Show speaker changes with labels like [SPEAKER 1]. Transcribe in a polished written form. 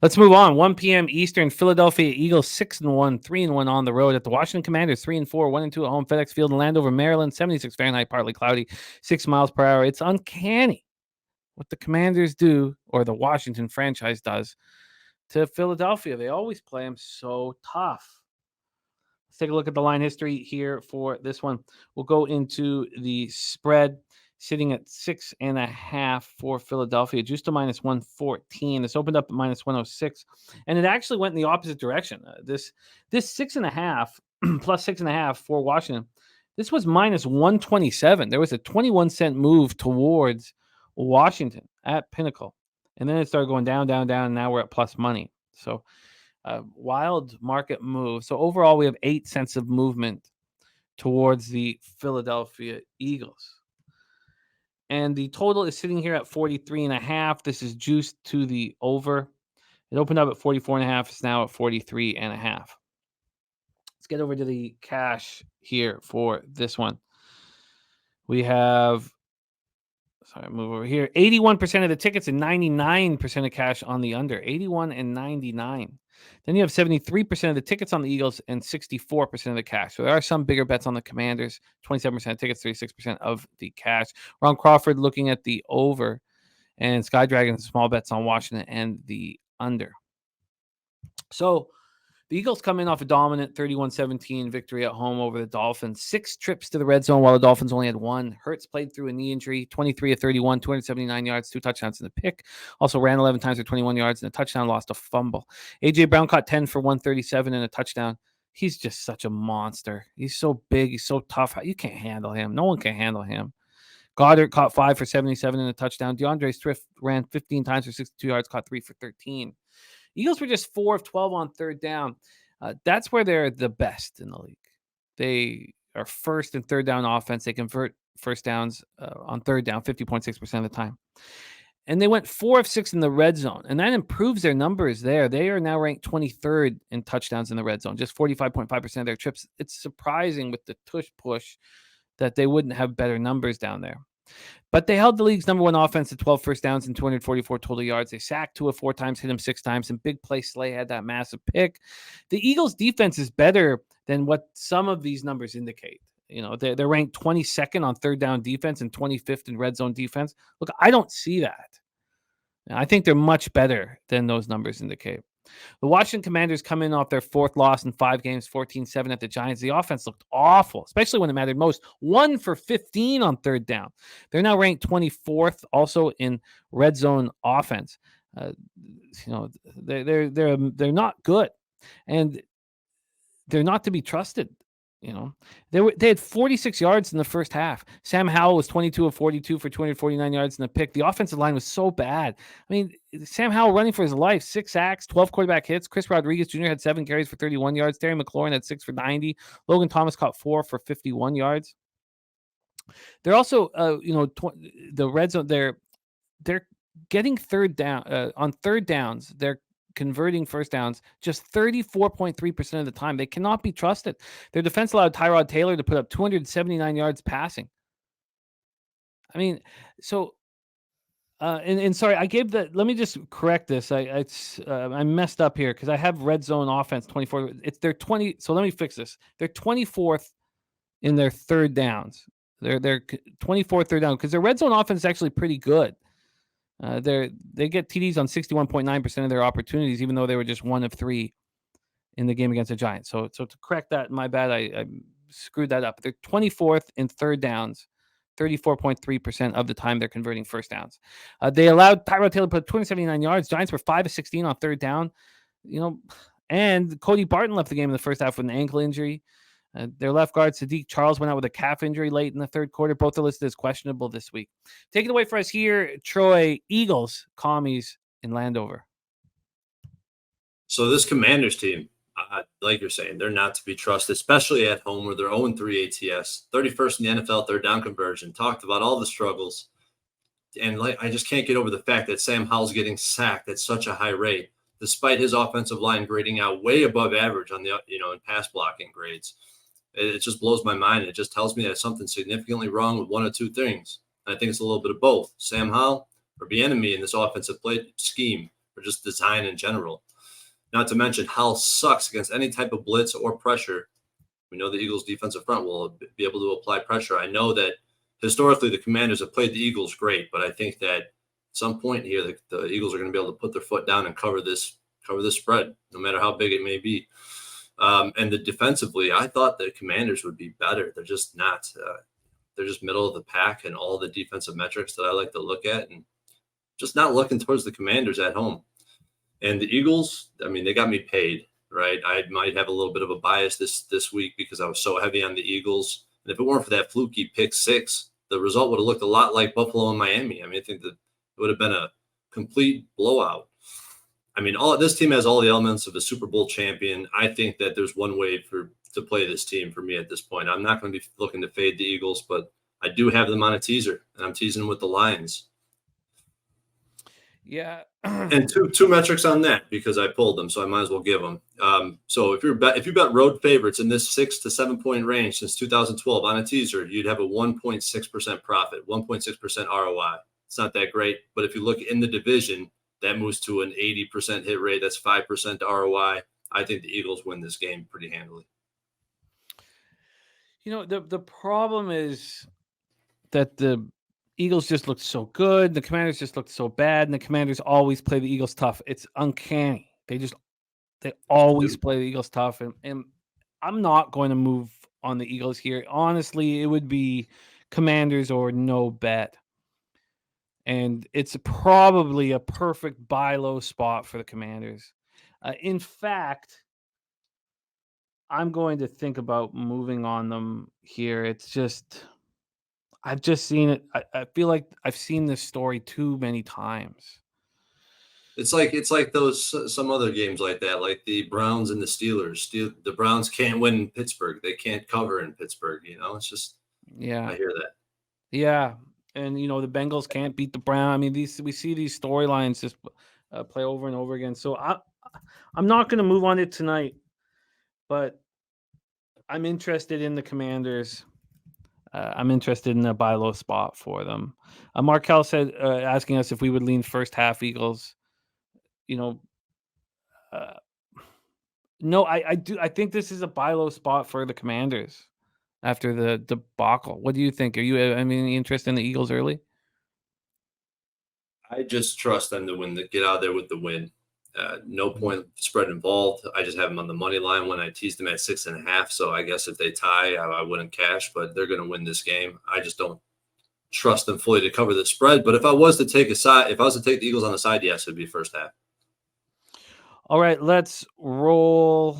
[SPEAKER 1] Let's move on. 1 p.m. Eastern. Philadelphia Eagles 6-1, 3-1 on the road at the Washington Commanders 3-4, 1-2 at home. FedEx Field in Landover, Maryland. 76 Fahrenheit, partly cloudy, 6 miles per hour. It's uncanny what the Commanders do, or the Washington franchise does, to Philadelphia. They always play them so tough. Let's take a look at the line history here for this one. We'll go into the spread, sitting at 6.5 for Philadelphia, just to -114. This opened up at -106, and it actually went in the opposite direction. This 6.5 plus 6.5 for Washington. This was -127. There was a 21-cent move towards Washington at Pinnacle, and then it started going down, down, down. And now we're at plus money. So wild market move. So overall, we have 8 cents of movement towards the Philadelphia Eagles. And the total is sitting here at 43.5. This is juiced to the over. It opened up at 44.5. It's now at 43.5. Let's get over to the cash here for this one. We have, move over here. 81% of the tickets and 99% of cash on the under. 81 and 99. Then you have 73% of the tickets on the Eagles and 64% of the cash. So there are some bigger bets on the Commanders. 27% of tickets, 36% of the cash. Ron Crawford looking at the over, and Sky Dragon small bets on Washington and the under. So the Eagles come in off a dominant 31-17 victory at home over the Dolphins. 6 trips to the red zone while the Dolphins only had 1. Hurts played through a knee injury, 23 of 31, 279 yards, 2 touchdowns in the pick. Also ran 11 times for 21 yards and a touchdown, lost a fumble. A.J. Brown caught 10 for 137 and a touchdown. He's just such a monster. He's so big. He's so tough. You can't handle him. No one can handle him. Goddard caught 5 for 77 and a touchdown. DeAndre Swift ran 15 times for 62 yards, caught 3 for 13. Eagles were just 4 of 12 on third down. That's where they're the best in the league. They are first and third down offense. They convert first downs on third down 50.6% of the time. And they went 4 of 6 in the red zone, and that improves their numbers there. They are now ranked 23rd in touchdowns in the red zone, just 45.5% of their trips. It's surprising with the tush push that they wouldn't have better numbers down there. But they held the league's number 1 offense to 12 first downs and 244 total yards. They sacked Tua 4 times, hit him 6 times, and big play Slay had that massive pick. The Eagles' defense is better than what some of these numbers indicate. You know, they're ranked 22nd on third down defense and 25th in red zone defense. Look, I don't see that. I think they're much better than those numbers indicate. The Washington Commanders come in off their 4th loss in 5 games, 14-7 at the Giants. The offense looked awful, especially when it mattered most. 1 for 15 on third down. They're now ranked 24th also in red zone offense. They're not good, and they're not to be trusted. You know, they had 46 yards in the first half. Sam Howell was 22 of 42 for 249 yards in the pick. The offensive line was so bad. I mean, Sam Howell running for his life, 6 sacks, 12 quarterback hits. Chris Rodriguez Jr. had 7 carries for 31 yards. Terry McLaurin had 6 for 90. Logan Thomas caught 4 for 51 yards. They're also, the red zone. They're getting third down on third downs. They're converting first downs just 34.3% of the time. They cannot be trusted. Their defense allowed Tyrod Taylor to put up 279 yards passing. I mean, so and sorry, I gave that. Let me just correct this. I messed up here because I have red zone offense 24. It's their 20. So let me fix this. They're 24th in their third downs. They're 24th third down because their red zone offense is actually pretty good. They get TDs on 61.9% of their opportunities, even though they were just 1 of 3 in the game against the Giants. So to correct that, my bad, I screwed that up. They're 24th in third downs, 34.3% of the time they're converting first downs. They allowed Tyrod Taylor to put 279 yards. Giants were 5 of 16 on third down. And Cody Barton left the game in the first half with an ankle injury. Their left guard, Sadiq Charles, went out with a calf injury late in the third quarter. Both are listed as questionable this week. Take it away for us here, Troy. Eagles, Commies in Landover.
[SPEAKER 2] So this Commanders team, like you're saying, they're not to be trusted, especially at home where they're 0-3 ATS, 31st in the NFL third down conversion. Talked about all the struggles. And I just can't get over the fact that Sam Howell's getting sacked at such a high rate, despite his offensive line grading out way above average on the, in pass blocking grades. It just blows my mind. It just tells me that something's significantly wrong with one of 2 things. And I think it's a little bit of both. Sam Howell or Bieniemy in this offensive play scheme or just design in general. Not to mention, Howell sucks against any type of blitz or pressure. We know the Eagles' defensive front will be able to apply pressure. I know that historically the Commanders have played the Eagles great, but I think that at some point here, the Eagles are going to be able to put their foot down and cover this spread, no matter how big it may be. And defensively, I thought the Commanders would be better. They're just not. They're just middle of the pack in all the defensive metrics that I like to look at, and just not looking towards the Commanders at home. And the Eagles, I mean, they got me paid, right? I might have a little bit of a bias this week because I was so heavy on the Eagles. And if it weren't for that fluky pick six, the result would have looked a lot like Buffalo and Miami. I mean, I think that it would have been a complete blowout. I mean, this team has all the elements of a Super Bowl champion. I think that there's one way to play this team for me at this point. I'm not going to be looking to fade the Eagles, but I do have them on a teaser, and I'm teasing them with the Lions.
[SPEAKER 1] Yeah.
[SPEAKER 2] And two metrics on that because I pulled them, so I might as well give them. So if you bet road favorites in this 6 to 7 point range since 2012 on a teaser, you'd have a 1.6% profit, 1.6% ROI. It's not that great, but if you look in the division, that moves to an 80% hit rate. That's 5% ROI. I think the Eagles win this game pretty handily.
[SPEAKER 1] You know, the problem is that the Eagles just looked so good. The Commanders just looked so bad. And the Commanders always play the Eagles tough. It's uncanny. They always play the Eagles tough. And I'm not going to move on the Eagles here. Honestly, it would be Commanders or no bet. And it's probably a perfect buy low spot for the Commanders. In fact, I'm going to think about moving on them here. It's just, I've just seen it. I feel like I've seen this story too many times.
[SPEAKER 2] It's like those some other games like that, like the Browns and the Steelers. The Browns can't win in Pittsburgh. They can't cover in Pittsburgh. You know, it's just
[SPEAKER 1] Yeah.
[SPEAKER 2] I hear that.
[SPEAKER 1] Yeah. And, you know, the Bengals can't beat the Browns. I mean, we see these storylines just play over and over again. So I'm not going to move on it tonight, but I'm interested in the Commanders. I'm interested in a buy low spot for them. Markel said, asking us if we would lean first half Eagles. You know, no, I do. I think this is a buy low spot for the Commanders after the debacle. What do you think? Are you, interested in the Eagles early?
[SPEAKER 2] I just trust them to get out of there with the win. No point spread involved. I just have them on the money line when I teased them at 6.5. So I guess if they tie, I wouldn't cash, but they're going to win this game. I just don't trust them fully to cover the spread. But if I was to take the Eagles on the side, yes, it'd be first half.
[SPEAKER 1] All right, let's roll